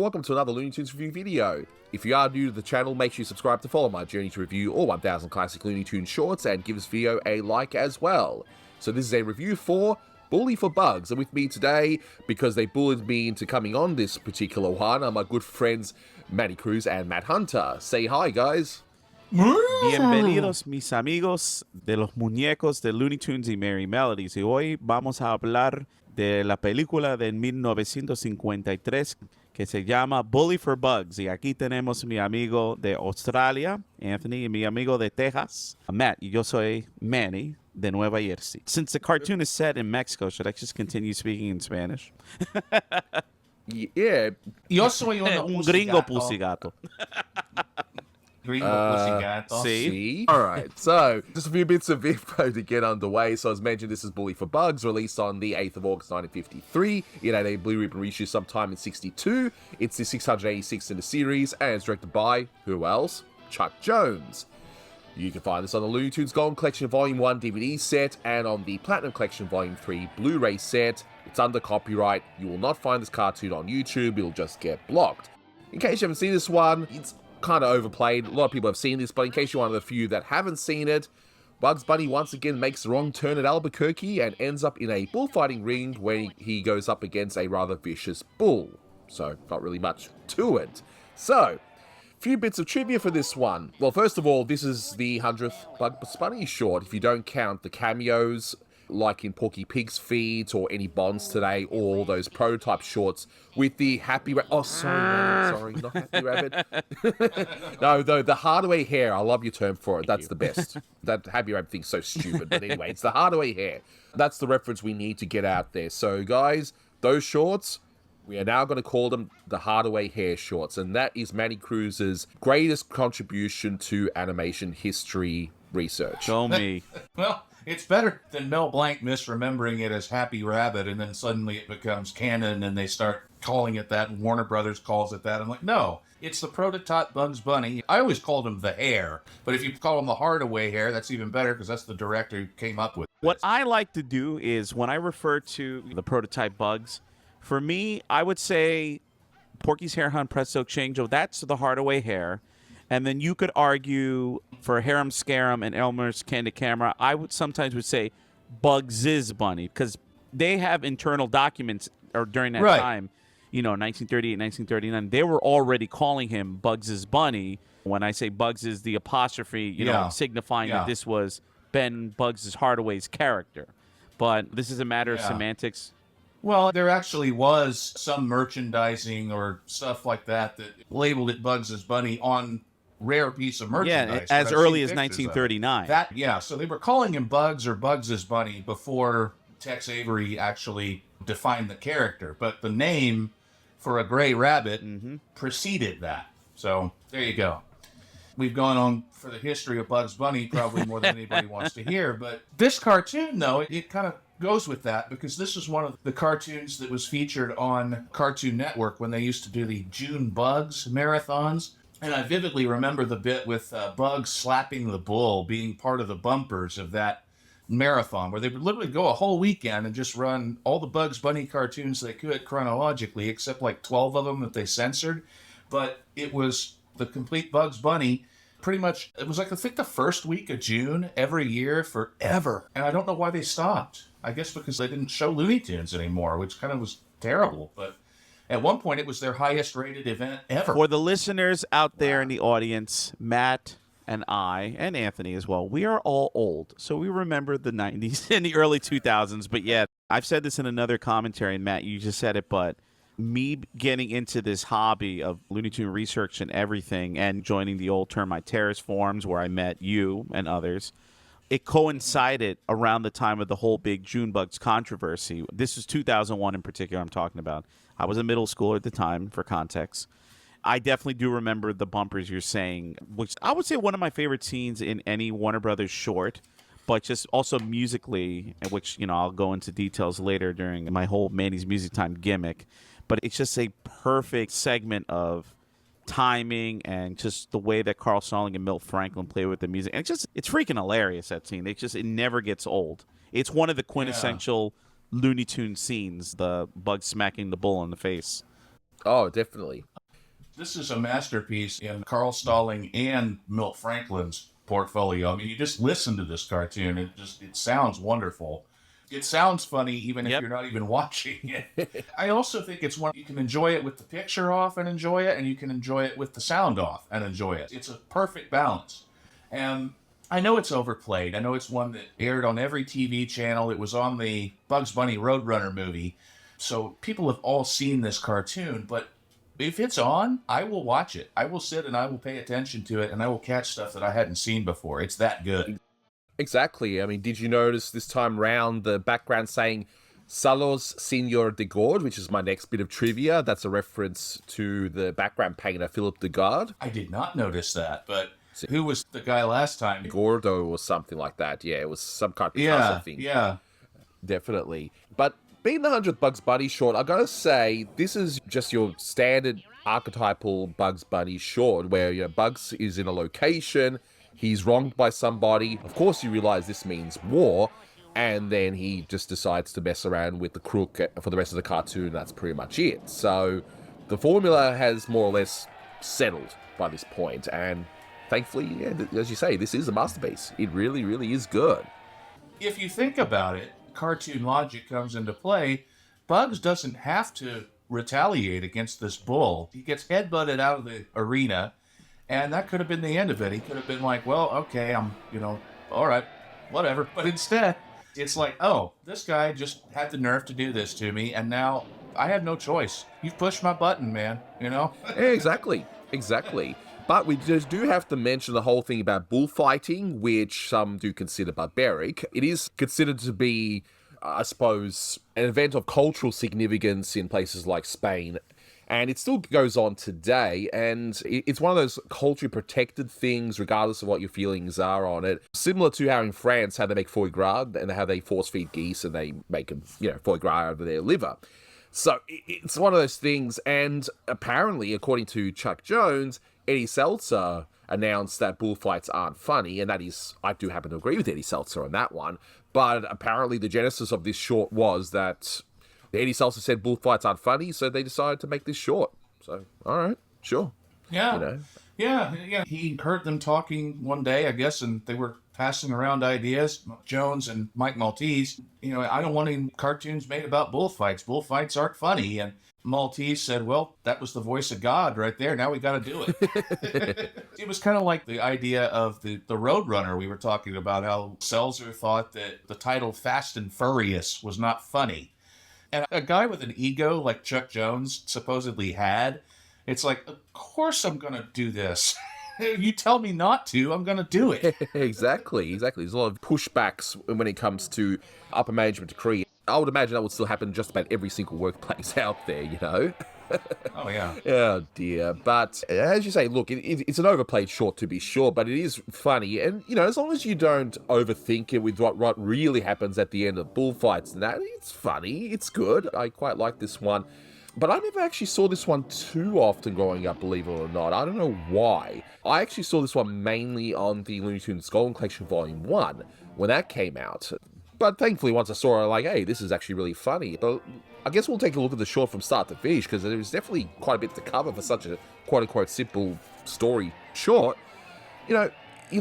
welcome to another Looney Tunes review video. If you are new to the channel, make sure you subscribe to follow my journey to review all 1000 classic Looney Tunes shorts and give this video a like as well. So this is a review for Bully for Bugs, and with me today, because they bullied me into coming on this particular one, are my good friends Manny Cruz and Matt Hunter. Say hi, guys. Bienvenidos mis amigos de los muñecos de Looney Tunes y Merry Melodies, y hoy vamos a hablar de la película de 1953 que se llama Bully for Bugs, y aquí tenemos mi amigo de Australia, Anthony, y mi amigo de Texas, Matt, y yo soy Manny de Nueva Jersey. Since the cartoon is set in Mexico, should I just continue speaking in Spanish? Yeah. Yo soy un gringo pusigato. Gringo pusigato. See? Alright, so just a few bits of info to get underway. So as mentioned, this is Bully for Bugs, released on the 8th of August 1953. It had a Blue Ribbon reissue sometime in 62. It's the 686th in the series, and it's directed by, who else? Chuck Jones. You can find this on the Looney Tunes Golden Collection Volume 1 DVD set and on the Platinum Collection Volume 3 Blu-ray set. It's under copyright. You will not find this cartoon on YouTube. It'll just get blocked. In case you haven't seen this one, it's kind of overplayed. A lot of people have seen this, but in case you're one of the few that haven't seen it, Bugs Bunny once again makes the wrong turn at Albuquerque and ends up in a bullfighting ring where he goes up against a rather vicious bull. So, not really much to it. So, few bits of trivia for this one. Well, first of all, this is the 100th Bugs Bunny short, if you don't count the cameos like in Porky Pig's feeds or any Bonds today, or those prototype shorts with the Happy Rabbit. Oh, sorry, not Happy Rabbit. No, the Hardaway Hare. I love your term for it. That's the best. That Happy Rabbit thing's so stupid. But anyway, it's the Hardaway Hare. That's the reference we need to get out there. So, guys, those shorts, we are now going to call them the Hardaway Hare shorts. And that is Manny Cruz's greatest contribution to animation history research. Show me. Well, it's better than Mel Blanc misremembering it as Happy Rabbit, and then suddenly it becomes canon, and they start calling it that, and Warner Brothers calls it that. I'm like, no, it's the prototype Bugs Bunny. I always called him the Hare, but if you call him the Hardaway Hare, that's even better, because that's the director who came up with it. What I like to do is, when I refer to the prototype Bugs, for me, I would say Porky's Hare Hunt Presto Chango, that's the Hardaway Hare. And then you could argue for Harem Scarum and Elmer's Candid Camera, I would sometimes say Bugs' Bunny, because they have internal documents or during that time, 1938, 1939, they were already calling him Bugs' Bunny. When I say Bugs is the apostrophe, signifying that this was Ben Bugs' Hardaway's character. But this is a matter of semantics. Well, there actually was some merchandising or stuff like that that labeled it Bugs' Bunny on rare piece of merchandise. Yeah, as early as 1939. So they were calling him Bugs or Bugs' Bunny before Tex Avery actually defined the character. But the name for a gray rabbit preceded that. So there you go. We've gone on for the history of Bugs Bunny probably more than anybody wants to hear. But this cartoon, though, it kind of goes with that, because this is one of the cartoons that was featured on Cartoon Network when they used to do the June Bugs marathons. And I vividly remember the bit with Bugs slapping the bull being part of the bumpers of that marathon, where they would literally go a whole weekend and just run all the Bugs Bunny cartoons they could chronologically, except like 12 of them that they censored. But it was the complete Bugs Bunny. Pretty much, it was like, I think, the first week of June every year forever. And I don't know why they stopped. I guess because they didn't show Looney Tunes anymore, which kind of was terrible. But at one point, it was their highest rated event ever. For the listeners out there in the audience, Matt and I, and Anthony as well, we are all old. So we remember the 90s and the early 2000s. But yeah, I've said this in another commentary, and Matt, you just said it, but me getting into this hobby of Looney Tune research and everything, and joining the old Termite Terrace forums where I met you and others, it coincided around the time of the whole big June Bugs controversy. This is 2001 in particular I'm talking about. I was a middle schooler at the time, for context. I definitely do remember the bumpers you're saying, which I would say one of my favorite scenes in any Warner Brothers short, but just also musically, which, I'll go into details later during my whole Manny's Music Time gimmick. But it's just a perfect segment of timing and just the way that Carl Stalling and Milt Franklin play with the music. And it's freaking hilarious, that scene. It never gets old. It's one of the quintessential Looney Tunes scenes, the bug smacking the bull in the face. Oh, definitely. This is a masterpiece in Carl Stalling and Milt Franklin's portfolio. I mean, you just listen to this cartoon, it sounds wonderful. It sounds funny even if you're not even watching it. I also think it's one you can enjoy it with the picture off and enjoy it, and you can enjoy it with the sound off and enjoy it. It's a perfect balance. And I know it's overplayed. I know it's one that aired on every TV channel. It was on the Bugs Bunny Roadrunner movie. So people have all seen this cartoon, but if it's on, I will watch it. I will sit and I will pay attention to it, and I will catch stuff that I hadn't seen before. It's that good. Exactly. I mean, did you notice this time round the background saying Salos Senor de Gord, which is my next bit of trivia? That's a reference to the background painter, Philip de Gard. I did not notice that, but who was the guy last time? Gordo or something like that. Yeah, it was some kind of Picasso thing. Yeah. Definitely. But being the 100th Bugs Bunny short, I gotta say, this is just your standard archetypal Bugs Bunny short, where, you know, Bugs is in a location, he's wronged by somebody, of course you realize this means war, and then he just decides to mess around with the crook for the rest of the cartoon. That's pretty much it. So the formula has more or less settled by this point, and thankfully, yeah, as you say, this is a masterpiece. It really, really is good. If you think about it, cartoon logic comes into play. Bugs doesn't have to retaliate against this bull. He gets headbutted out of the arena, and that could have been the end of it. He could have been like, well, okay, I'm, all right, whatever. But instead, it's like, oh, this guy just had the nerve to do this to me, and now I have no choice. You've pushed my button, man, Yeah, exactly. But we just do have to mention the whole thing about bullfighting, which some do consider barbaric. It is considered to be, I suppose, an event of cultural significance in places like Spain. And it still goes on today, and it's one of those culturally protected things, regardless of what your feelings are on it. Similar to how in France, how they make foie gras, and how they force-feed geese, and they make them, foie gras out of their liver. So it's one of those things, and apparently, according to Chuck Jones, Eddie Seltzer announced that bullfights aren't funny, and that is, I do happen to agree with Eddie Seltzer on that one, but apparently the genesis of this short was that Eddie Seltzer said bullfights aren't funny, so they decided to make this short. So, all right, sure. Yeah. Yeah. He heard them talking one day, I guess, and they were passing around ideas, Jones and Mike Maltese. I don't want any cartoons made about bullfights. Bullfights aren't funny. And Maltese said, well, that was the voice of God right there. Now we got to do it. It was kind of like the idea of the Roadrunner we were talking about, how Seltzer thought that the title Fast and Furious was not funny. And a guy with an ego like Chuck Jones supposedly had, it's like, of course I'm going to do this. You tell me not to, I'm going to do it. Exactly. There's a lot of pushbacks when it comes to upper management decree. I would imagine that would still happen in just about every single workplace out there, Oh, yeah. Oh, dear. But as you say, look, it's an overplayed short to be sure, but it is funny. And, as long as you don't overthink it with what really happens at the end of bullfights and that, it's funny. It's good. I quite like this one. But I never actually saw this one too often growing up, believe it or not. I don't know why. I actually saw this one mainly on the Looney Tunes Golden Collection Volume 1 when that came out. But thankfully, once I saw it, I'm like, hey, this is actually really funny. But I guess we'll take a look at the short from start to finish, because there's definitely quite a bit to cover for such a quote-unquote simple story short. You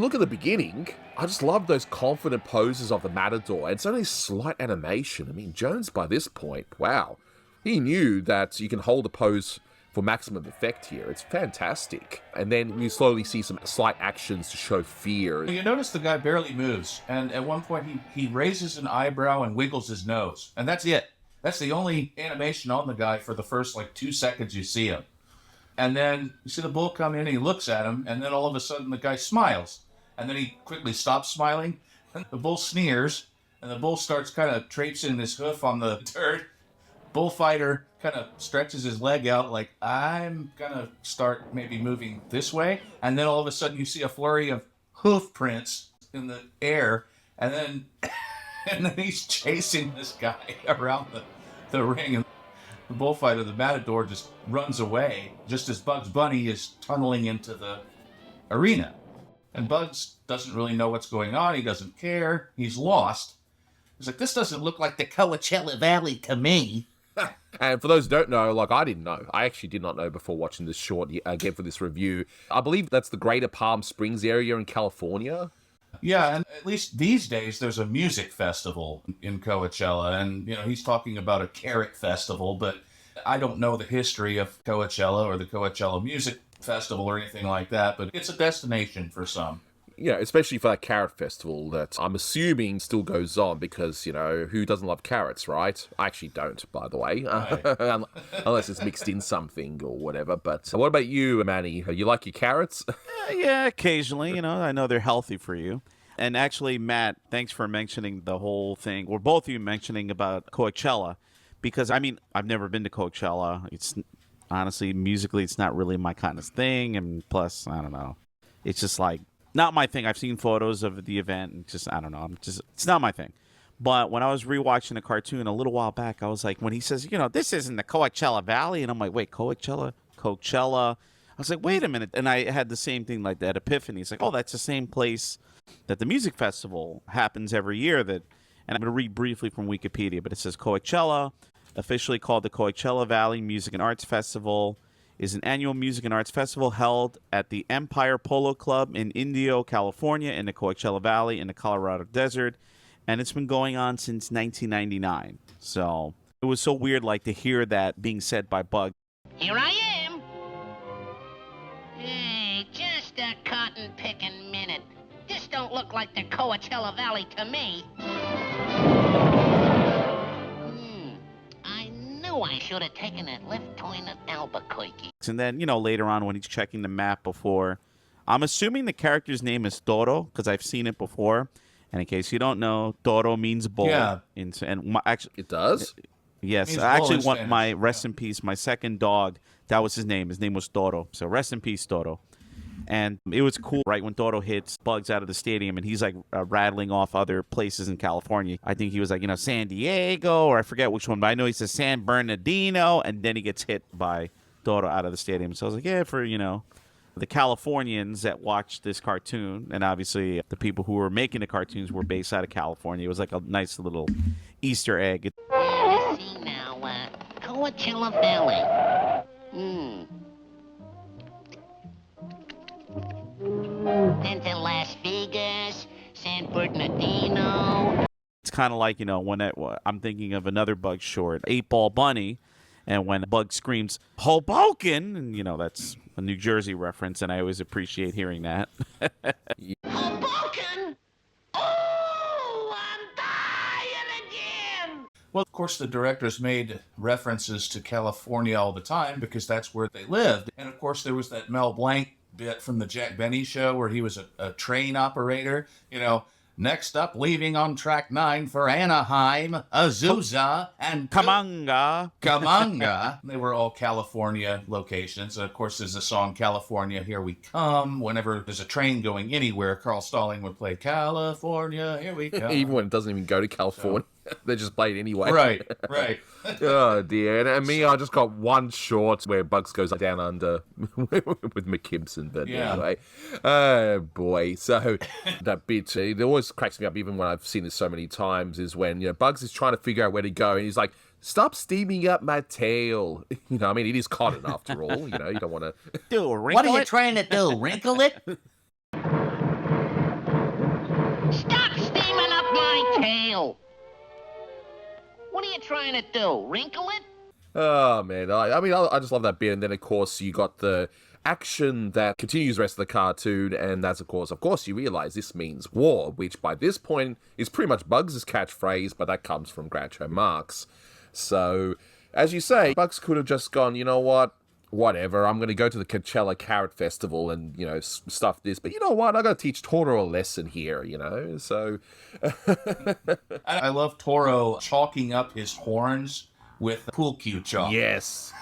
look at the beginning, I just love those confident poses of the Matador, and it's only slight animation. I mean, Jones, by this point, wow. He knew that you can hold a pose for maximum effect here. It's fantastic. And then you slowly see some slight actions to show fear. You notice the guy barely moves, and at one point he raises an eyebrow and wiggles his nose, and that's it. That's the only animation on the guy for the first 2 seconds you see him. And then you see the bull come in and he looks at him, and then all of a sudden the guy smiles. And then he quickly stops smiling, and the bull sneers, and the bull starts kind of traipsing his hoof on the dirt. Bullfighter kind of stretches his leg out like, I'm going to start maybe moving this way. And then all of a sudden you see a flurry of hoof prints in the air. And then he's chasing this guy around the ring. And the bullfighter, the Matador, just runs away just as Bugs Bunny is tunneling into the arena. And Bugs doesn't really know what's going on. He doesn't care. He's lost. He's like, this doesn't look like the Coachella Valley to me. And for those who don't know, like I didn't know. I actually did not know before watching this short again for this review. I believe that's the Greater Palm Springs area in California. Yeah, and at least these days there's a music festival in Coachella, and he's talking about a carrot festival, but I don't know the history of Coachella or the Coachella Music Festival or anything like that, but it's a destination for some. Yeah, especially for that carrot festival that I'm assuming still goes on because, who doesn't love carrots, right? I actually don't, by the way, Right. unless it's mixed in something or whatever. But what about you, Manny? You like your carrots? Yeah, occasionally. I know they're healthy for you. And actually, Matt, thanks for mentioning the whole thing, or both of you mentioning about Coachella, because, I've never been to Coachella. It's honestly, musically, it's not really my kind of thing. And plus, I don't know. It's just like, not my thing. I've seen photos of the event and just, I don't know. It's not my thing. But when I was rewatching the cartoon a little while back, I was like, when he says, this isn't the Coachella Valley. And I'm like, wait, Coachella? I was like, wait a minute. And I had the same thing like that epiphany. It's like, oh, that's the same place that the music festival happens every year. And I'm going to read briefly from Wikipedia, but it says Coachella, officially called the Coachella Valley Music and Arts Festival, is an annual music and arts festival held at the Empire Polo Club in Indio, California, in the Coachella Valley in the Colorado Desert, and it's been going on since 1999. So it was so weird, like, to hear that being said by Bug. Here I am. Hey, just a cotton-picking minute. This don't look like the Coachella Valley to me. I should have taken that left turn at Albuquerque. And then, later on when he's checking the map before, I'm assuming the character's name is Toro because I've seen it before. And in case you don't know, Toro means bull. Yeah. Actually, It does? Yes. Means I actually bull in want Spanish. my rest in peace. My second dog, that was his name. His name was Toro. So rest in peace, Toro. And it was cool, right, when Toro hits Bugs out of the stadium and he's like rattling off other places in California. I think he was like, San Diego, or I forget which one, but I know he says San Bernardino, and then he gets hit by Toro out of the stadium. So I was like, yeah, for, the Californians that watched this cartoon, and obviously the people who were making the cartoons were based out of California. It was like a nice little Easter egg. Yeah, let's see now, Coachella Valley. Then to Las Vegas, San Bernardino. It's kind of like, when I'm thinking of another Bug short, 8-Ball Bunny, and when Bug screams, Hoboken, and, that's a New Jersey reference, and I always appreciate hearing that. Hoboken? Oh, I'm dying again! Well, of course, the directors made references to California all the time because that's where they lived. And, of course, there was that Mel Blanc bit from the Jack Benny show where he was a train operator. Next up, leaving on track 9 for Anaheim, Azusa, and Kamanga. They were all California locations. And of course, there's the song California, Here We Come. Whenever there's a train going anywhere, Carl Stalling would play California, Here We Come. Even when it doesn't even go to California. They just play it anyway. Right. Oh, dear. And me, I just got one short where Bugs goes down under with McKibson. But Yeah. anyway. Oh, boy. So that bit, it always cracks me up, even when I've seen this so many times, is when, Bugs is trying to figure out where to go. And he's like, stop steaming up my tail. It is cotton after all. You don't want to... What are you trying to do, wrinkle it? Stop steaming up my tail! What are you trying to do, wrinkle it? Oh, man. I just love that bit. And then, of course, you got the action that continues the rest of the cartoon. And that's, of course, you realize this means war, which by this point is pretty much Bugs' catchphrase, but that comes from Groucho Marx. So, as you say, Bugs could have just gone, you know what? Whatever, I'm going to go to the Coachella Carrot Festival and, stuff this. But you know what? I got to teach Toro a lesson here, So... I love Toro chalking up his horns with pool cue chalk. Yes.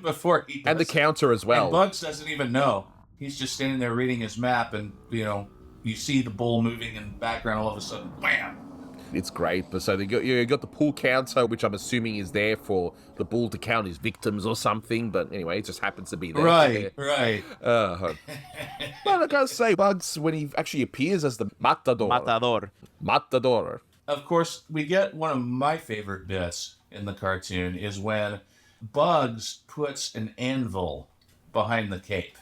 Before he does. And the counter as well. And Bugs doesn't even know. He's just standing there reading his map, and, you see the bull moving in the background, all of a sudden, wham! It's great. But so you got the pool counter, which I'm assuming is there for the bull to count his victims or something. But anyway, it just happens to be there. Right. But I gotta say, Bugs, when he actually appears as the Matador. Matador. Matador. Of course, we get one of my favorite bits in the cartoon is when Bugs puts an anvil behind the cape.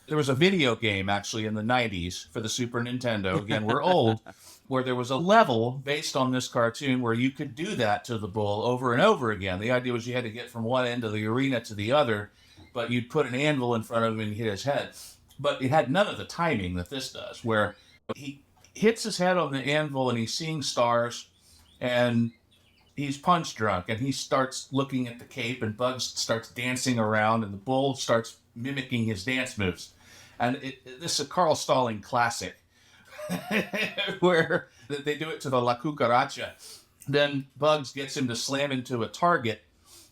There was a video game actually in the 90s for the Super Nintendo. Again, we're old, where there was a level based on this cartoon where you could do that to the bull over and over again. The idea was you had to get from one end of the arena to the other, but you'd put an anvil in front of him and hit his head. But it had none of the timing that this does, where he hits his head on the anvil and he's seeing stars, and he's punch drunk, and he starts looking at the cape, and Bugs starts dancing around, and the bull starts mimicking his dance moves. And this is a Carl Stalling classic, where they do it to the La Cucaracha. Then Bugs gets him to slam into a target,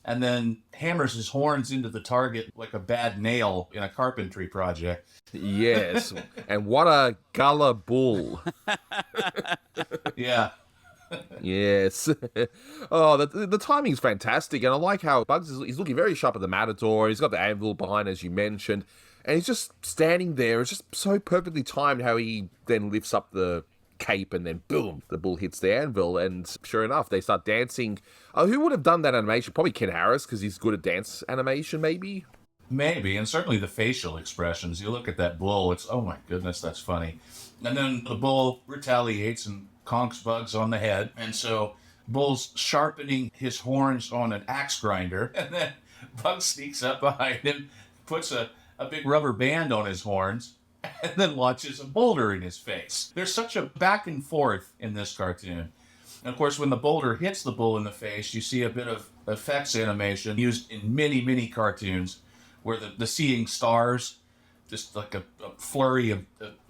and then hammers his horns into the target like a bad nail in a carpentry project. Yes, and what a gullah bull. Yeah. Yes. Oh, the timing's fantastic, and I like how Bugs he's looking very sharp at the Matador. He's got the anvil behind, as you mentioned, and he's just standing there. It's just so perfectly timed how he then lifts up the cape, and then boom, the bull hits the anvil, and sure enough, they start dancing. Oh, who would have done that animation? Probably Ken Harris, because he's good at dance animation, maybe? Maybe, and certainly the facial expressions. You look at that bull, it's, oh my goodness, that's funny. And then the bull retaliates and conks Bugs on the head, and so Bull's sharpening his horns on an axe grinder, and then Bugs sneaks up behind him, puts a big rubber band on his horns, and then launches a boulder in his face. There's such a back and forth in this cartoon. And of course, when the boulder hits the bull in the face, you see a bit of effects animation used in many, many cartoons, where the seeing stars, just like a flurry of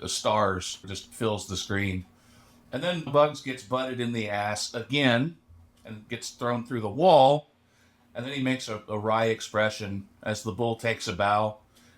stars just fills the screen. And then Bugs gets butted in the ass again and gets thrown through the wall. And then he makes a wry expression as the bull takes a bow.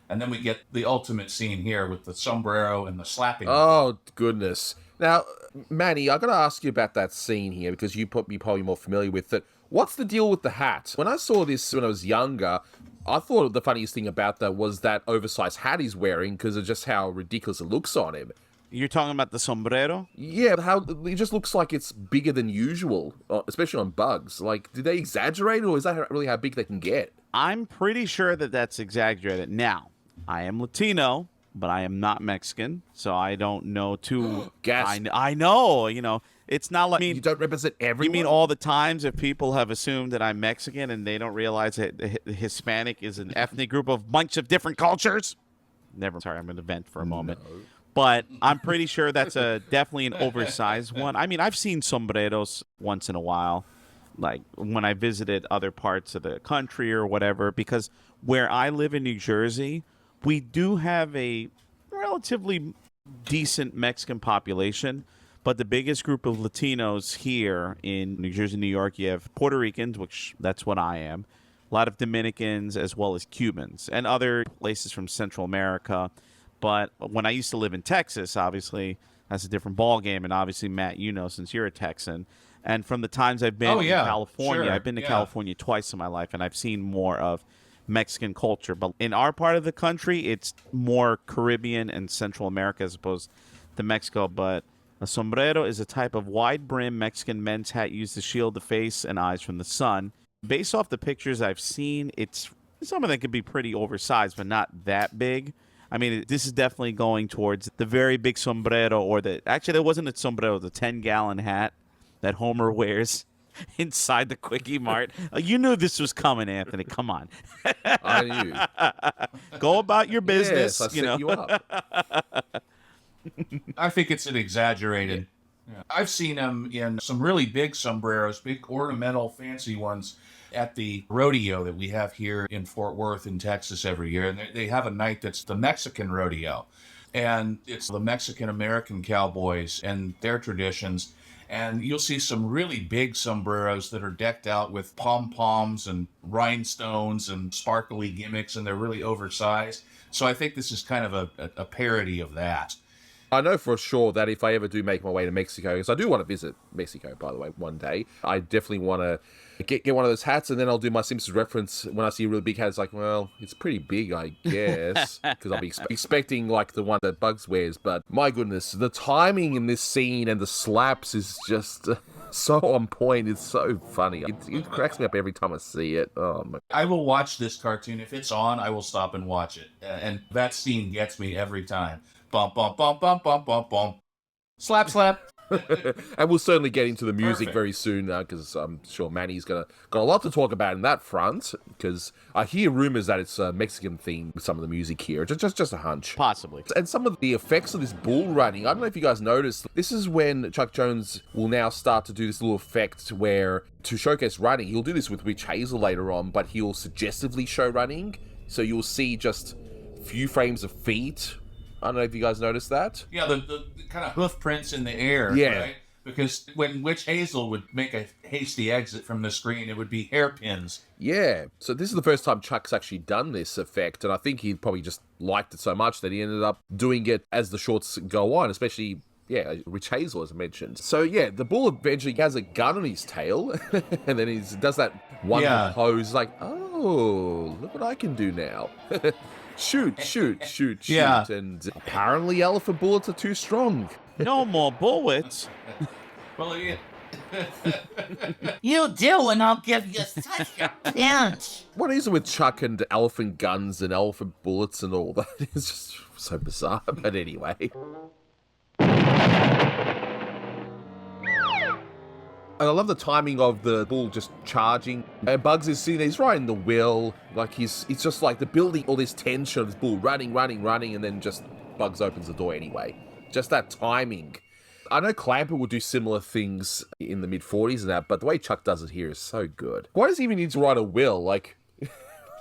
And then we get the ultimate scene here with the sombrero and the slapping. Oh, goodness. Now, Manny, I got to ask you about that scene here, because you put me probably more familiar with it. What's the deal with the hat? When I saw this when I was younger, I thought the funniest thing about that was that oversized hat he's wearing, because of just how ridiculous it looks on him. You're talking about the sombrero? Yeah, how it just looks like it's bigger than usual, especially on Bugs. Like, did they exaggerate, or is that really how big they can get? I'm pretty sure that that's exaggerated. Now, I am Latino, but I am not Mexican, so I don't know too. Gas. I know, it's not like. You don't represent everyone? You mean all the times if people have assumed that I'm Mexican and they don't realize that Hispanic is an ethnic group of bunch of different cultures? Sorry, I'm going to vent for a moment. No. But I'm pretty sure that's definitely an oversized one. I mean, I've seen sombreros once in a while, like when I visited other parts of the country or whatever, because where I live in New Jersey, we do have a relatively decent Mexican population, but the biggest group of Latinos here in New Jersey, New York, you have Puerto Ricans, which that's what I am, a lot of Dominicans, as well as Cubans, and other places from Central America. But when I used to live in Texas, obviously, that's a different ballgame. And obviously, Matt, since you're a Texan. And from the times I've been in California, sure. I've been to California twice in my life, and I've seen more of Mexican culture. But in our part of the country, it's more Caribbean and Central America as opposed to Mexico. But a sombrero is a type of wide-brim Mexican men's hat used to shield the face and eyes from the sun. Based off the pictures I've seen, some of them could be pretty oversized, but not that big. I mean, this is definitely going towards the very big sombrero, or actually, there wasn't a sombrero, the 10-gallon hat that Homer wears inside the Quickie Mart. You knew this was coming, Anthony. Come on. I knew. Go about your business. Yes, I set you up. I think it's an exaggerated. Yeah. I've seen him in some really big sombreros, big ornamental, fancy ones, at the rodeo that we have here in Fort Worth in Texas every year. And they have a night that's the Mexican rodeo. And it's the Mexican-American cowboys and their traditions. And you'll see some really big sombreros that are decked out with pom-poms and rhinestones and sparkly gimmicks, and they're really oversized. So I think this is kind of a parody of that. I know for sure that if I ever do make my way to Mexico, because I do want to visit Mexico, by the way, one day, I definitely want to get one of those hats, and then I'll do my Simpsons reference when I see a really big hat. It's like, well, it's pretty big, I guess, because I'll be expecting like the one that Bugs wears. But my goodness, the timing in this scene and the slaps is just so on point. It's so funny. It cracks me up every time I see it. Oh my. I will watch this cartoon. If it's on, I will stop and watch it. And that scene gets me every time. Bump, bump, bump, bump, bump, bump, bump. Slap, slap. And we'll certainly get into the music Perfect. very soon, because I'm sure Manny's got a lot to talk about in that front. Because I hear rumors that it's a Mexican theme with some of the music here. Just a hunch. Possibly. And some of the effects of this bull running, I don't know if you guys noticed, this is when Chuck Jones will now start to do this little effect where, to showcase running, he'll do this with Witch Hazel later on, but he'll suggestively show running. So you'll see just a few frames of feet. I don't know if you guys noticed that. Yeah, the kind of hoof prints in the air. Yeah. Right? Because when Witch Hazel would make a hasty exit from the screen, it would be hairpins. Yeah, so this is the first time Chuck's actually done this effect, and I think he probably just liked it so much that he ended up doing it as the shorts go on, especially, yeah, Witch Hazel, as I mentioned. So, yeah, the bull eventually has a gun on his tail, and then he does that wonderful pose, like, oh, look what I can do now. shoot. Yeah. And apparently elephant bullets are too strong. No more bullets. Well, yeah. You do, and I'll give you such a pinch. What is it with Chuck and elephant guns and elephant bullets and all that? It's just so bizarre. But anyway. And I love the timing of the bull just charging. And Bugs is sitting there, he's riding the wheel. Like it's just like the building all this tension of this bull running, and then just Bugs opens the door anyway. Just that timing. I know Clamper would do similar things in the mid-40s and that, but the way Chuck does it here is so good. Why does he even need to ride a wheel? Like,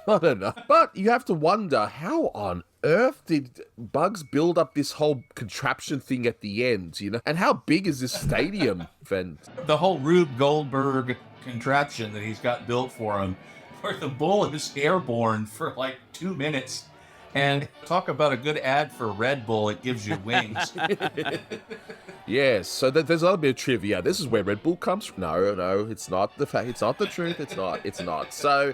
I don't know. But you have to wonder, how on earth did Bugs build up this whole contraption thing at the end, you know? And how big is this stadium? And The whole Rube Goldberg contraption that he's got built for him, where the bull is airborne for like 2 minutes. And talk about a good ad for Red Bull, it gives you wings. yes, so there's another bit of trivia. This is where Red Bull comes from. No, it's not the fact. It's not the truth. It's not. So,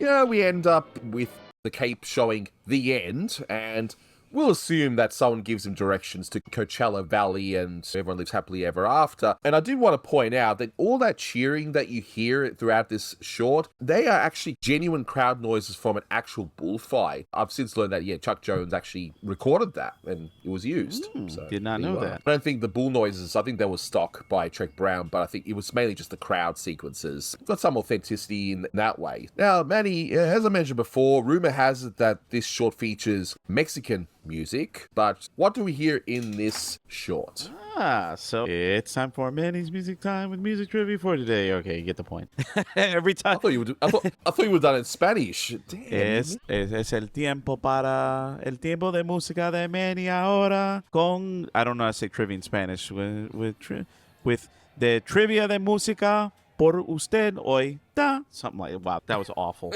you know, we end up with the cape showing the end, and we'll assume that someone gives him directions to Coachella Valley and everyone lives happily ever after. And I did want to point out that all that cheering that you hear throughout this short, they are actually genuine crowd noises from an actual bullfight. I've since learned that, yeah, Chuck Jones actually recorded that and it was used. So did not know that. I don't think the bull noises, I think they were stock by Trek Brown, but I think it was mainly just the crowd sequences. Got some authenticity in that way. Now, Manny, as I mentioned before, rumor has it that this short features Mexican music, but what do we hear in this short? So it's time for Manny's music time with music trivia for today. Okay, you get the point. Every time. I thought you would have done it in Spanish. Damn. Es el tiempo para el tiempo de música de Manny ahora con, I don't know how to say trivia in Spanish, with the trivia de música por usted hoy. Something like, wow, that was awful.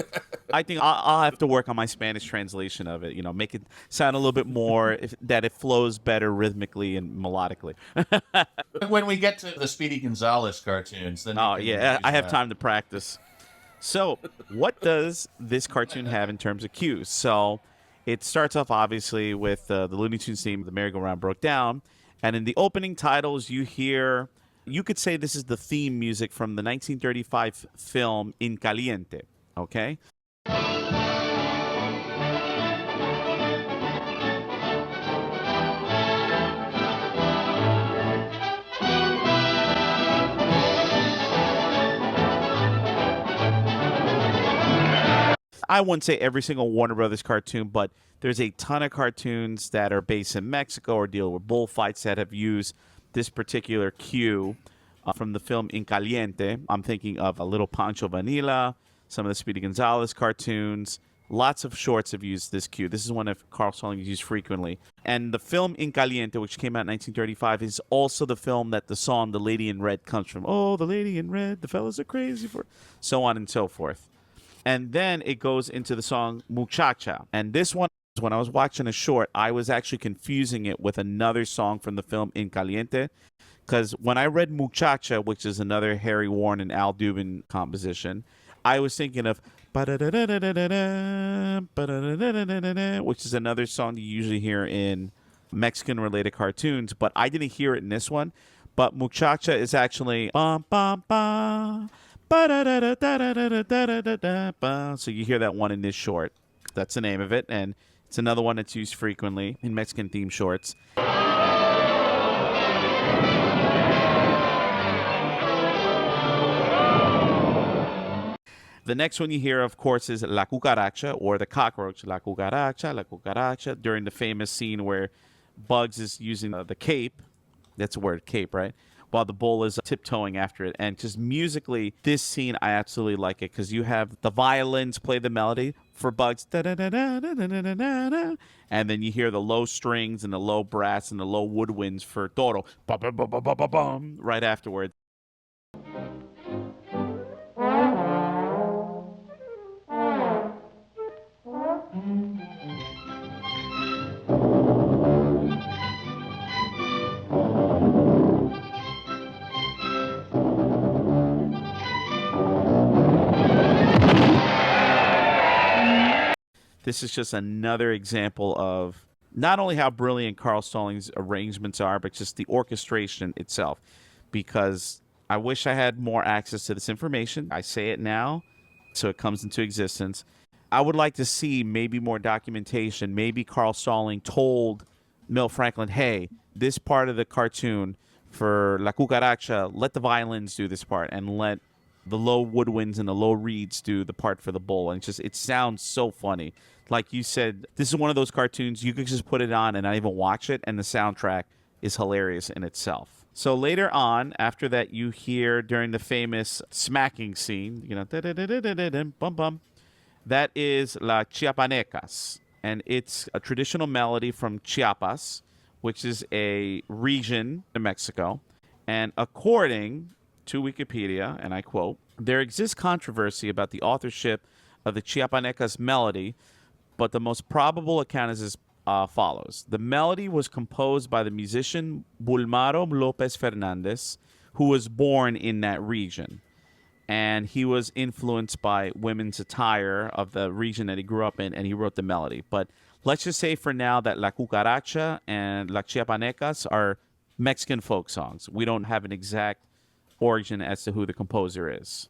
I think I'll have to work on my Spanish translation of it, you know, make it sound a little bit more, that it flows better rhythmically and melodically. When we get to the Speedy Gonzales cartoons, then Oh, you can yeah, use I have that. time to practice. So, what does this cartoon have in terms of cues? So, it starts off, obviously, with the Looney Tunes theme, The Merry-Go-Round Broke Down. And in the opening titles, you hear, you could say this is the theme music from the 1935 film In Caliente, okay? I wouldn't say every single Warner Brothers cartoon, but there's a ton of cartoons that are based in Mexico or deal with bullfights that have used this particular cue from the film In Caliente. I'm thinking of A Little Pancho Vanilla, some of the Speedy Gonzales cartoons. Lots of shorts have used this cue. This is one of Carl Salling's used frequently. And the film In Caliente, which came out in 1935, is also the film that the song The Lady in Red comes from. Oh, the lady in red, the fellas are crazy for... So on and so forth. And then it goes into the song Muchacha. And this one, when I was watching a short, I was actually confusing it with another song from the film In Caliente. Because when I read Muchacha, which is another Harry Warren and Al Dubin composition, I was thinking of which is another song you usually hear in Mexican-related cartoons. But I didn't hear it in this one. But muchacha is actually bum bum bum. Ba-da-da-da-da-da-da-da-da-da-da. So you hear that one in this short. That's the name of it, and it's another one that's used frequently in Mexican theme shorts. The next one you hear, of course, is La Cucaracha, or the cockroach. La Cucaracha, during the famous scene where Bugs is using the cape. That's a word, cape, right? While the bull is tiptoeing after it. And just musically, this scene, I absolutely like it because you have the violins play the melody for Bugs. Da-da-da-da-da-da-da-da-da. And then you hear the low strings and the low brass and the low woodwinds for Toro. Ba-ba-ba-ba-ba-bum, right afterwards. This is just another example of not only how brilliant Carl Stalling's arrangements are, but just the orchestration itself. Because I wish I had more access to this information. I say it now, so it comes into existence. I would like to see maybe more documentation. Maybe Carl Stalling told Milt Franklin, hey, this part of the cartoon for La Cucaracha, let the violins do this part and let the low woodwinds and the low reeds do the part for the bull. And it sounds so funny. Like you said, this is one of those cartoons you could just put it on and not even watch it, and the soundtrack is hilarious in itself. So later on, after that, you hear during the famous smacking scene, bum bum. That is La Chiapanecas, and it's a traditional melody from Chiapas, which is a region in Mexico. And according to Wikipedia, and I quote, there exists controversy about the authorship of the Chiapanecas melody, but the most probable account is as follows. The melody was composed by the musician Bulmaro Lopez Fernandez, who was born in that region. And he was influenced by women's attire of the region that he grew up in, and he wrote the melody. But let's just say for now that La Cucaracha and La Chiapanecas are Mexican folk songs. We don't have an exact origin as to who the composer is.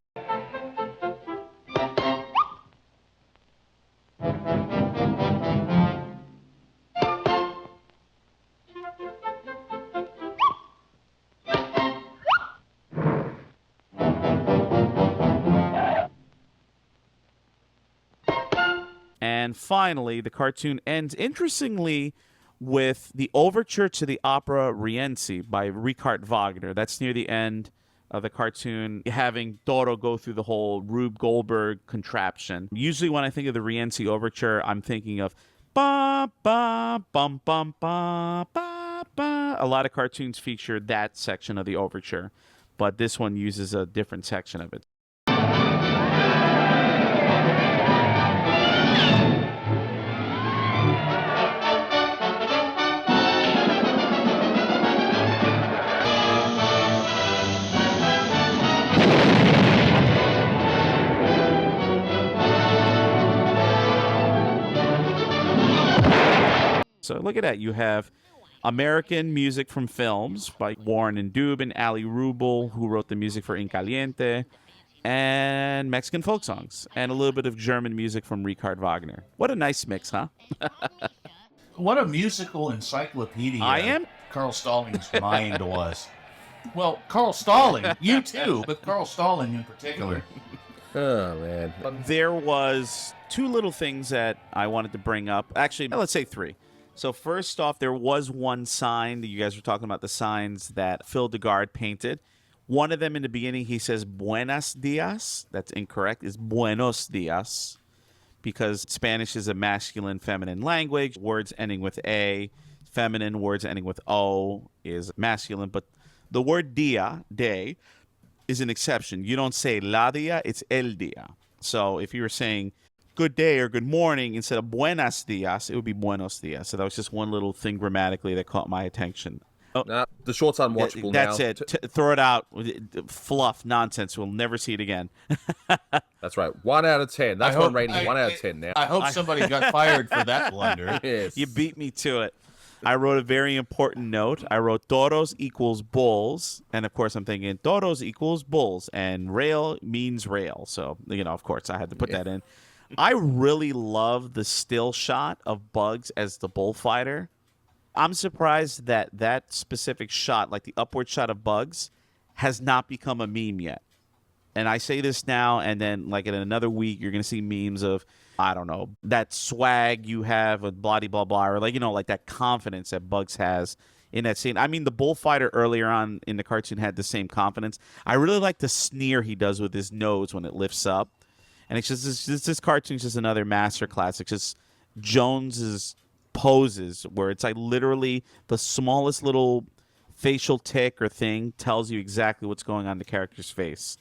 And finally, the cartoon ends, interestingly, with the overture to the opera Rienzi by Richard Wagner. That's near the end of the cartoon, having Toro go through the whole Rube Goldberg contraption. Usually when I think of the Rienzi overture, I'm thinking of ba ba bum bum ba ba ba. A lot of cartoons feature that section of the overture, but this one uses a different section of it. So look at that. You have American music from films by Warren and Dubin, Ali Rubel, who wrote the music for In Caliente, and Mexican folk songs, and a little bit of German music from Richard Wagner. What a nice mix, huh? What a musical encyclopedia I am. Carl Stalling's mind was. Well, Carl Stalling, you too, but Carl Stalling in particular. Oh, man. There was two little things that I wanted to bring up. Actually, let's say three. So first off, there was one sign that you guys were talking about, the signs that Phil DeGard painted. One of them in the beginning, he says Buenos Dias. That's incorrect. It's Buenos Dias, because Spanish is a masculine, feminine language. Words ending with A, feminine. Words ending with O is masculine. But the word dia, day, is an exception. You don't say la dia, it's el dia. So if you were saying good day or good morning, instead of buenos dias, it would be buenos dias. So that was just one little thing grammatically that caught my attention. Oh, Nah, the short's unwatchable now. that's it. Throw it out. Fluff, nonsense. We'll never see it again. That's right. 1 out of 10. That's one rating. 1 out of 10 now. I hope somebody got fired for that blunder. Yes. You beat me to it. I wrote a very important note. I wrote toros equals bulls. And of course, I'm thinking toros equals bulls. And rail means rail. So, of course, I had to put that in. I really love the still shot of Bugs as the bullfighter. I'm surprised that that specific shot, like the upward shot of Bugs, has not become a meme yet. And I say this now, and then like in another week, you're going to see memes of, I don't know, that swag you have with blah, blah, blah, or like that confidence that Bugs has in that scene. I mean, the bullfighter earlier on in the cartoon had the same confidence. I really like the sneer he does with his nose when it lifts up. And it's just this cartoon's just another masterclass. It's just Jones's poses where it's like literally the smallest little facial tick or thing tells you exactly what's going on in the character's face.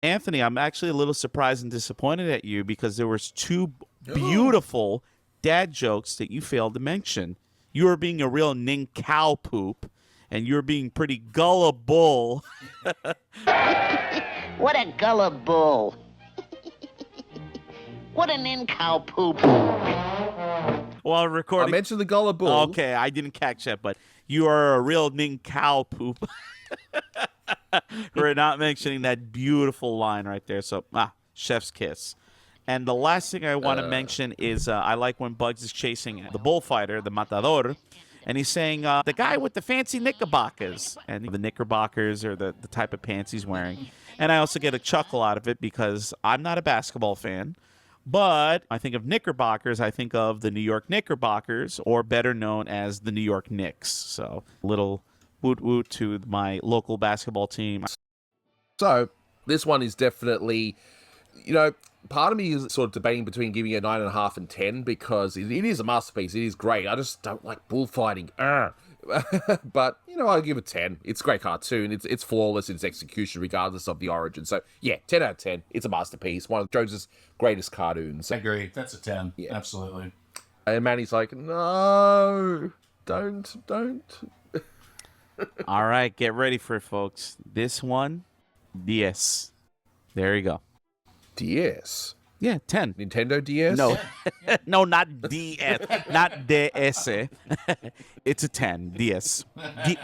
Anthony, I'm actually a little surprised and disappointed at you because there was two beautiful dad jokes that you failed to mention. You were being a real cow poop, and you were being pretty gullible. What a gullible. What an cow poop. Well, recording. I mentioned the gullible. Okay, I didn't catch that, but you are a real cow poop. We're not mentioning that beautiful line right there. So, chef's kiss. And the last thing I want to mention is I like when Bugs is chasing the bullfighter, the matador, and he's saying, the guy with the fancy knickerbockers. And the knickerbockers are the type of pants he's wearing. And I also get a chuckle out of it because I'm not a basketball fan. But I think of Knickerbockers, I think of the New York Knickerbockers, or better known as the New York Knicks. So, little woot woot to my local basketball team. So, this one is definitely, part of me is sort of debating between giving it a 9.5 and 10 because it is a masterpiece. It is great. I just don't like bullfighting. But, I'll give it 10. It's a great cartoon. It's flawless in its execution regardless of the origin. So, yeah, 10 out of 10. It's a masterpiece. One of Jones's greatest cartoons. I agree. That's a 10. Yeah. Absolutely. And Manny's like, no, don't. All right, get ready for it, folks. This one, DS. There you go. DS? Yeah, 10. Nintendo DS? No, no, not DS. Not DS. It's a 10. DS.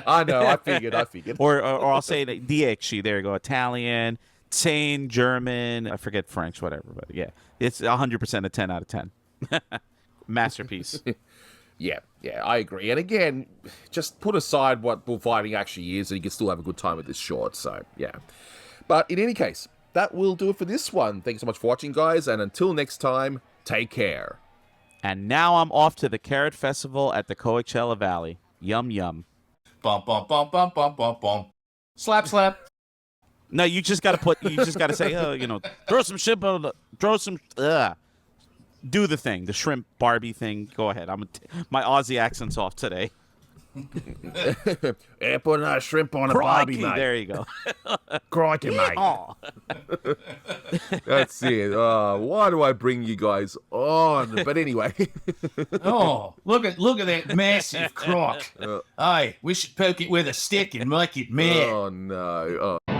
I know, I figured. Or I'll say DX. There you go. Italian, Tsane, German. I forget French, whatever. But yeah, it's 100% a 10 out of 10. Masterpiece. Yeah, I agree. And again, just put aside what bullfighting actually is, and you can still have a good time with this short. So, yeah. But in any case, that will do it for this one. Thanks so much for watching, guys. And until next time, take care. And now I'm off to the Carrot Festival at the Coachella Valley. Yum, yum. Bum, bum, bum, bum, bum, bum, bum. Slap, slap. No, you just got to say, throw some shit on do the thing, the shrimp Barbie thing. Go ahead. My Aussie accent's off today. Yeah, put a shrimp on a Crikey, Barbie, mate. There you go. Crikey, mate. Oh. That's it. Why do I bring you guys on? But anyway. Oh, look at that massive croc. Hey, we should poke it with a stick and make it mad. Oh, no. Oh.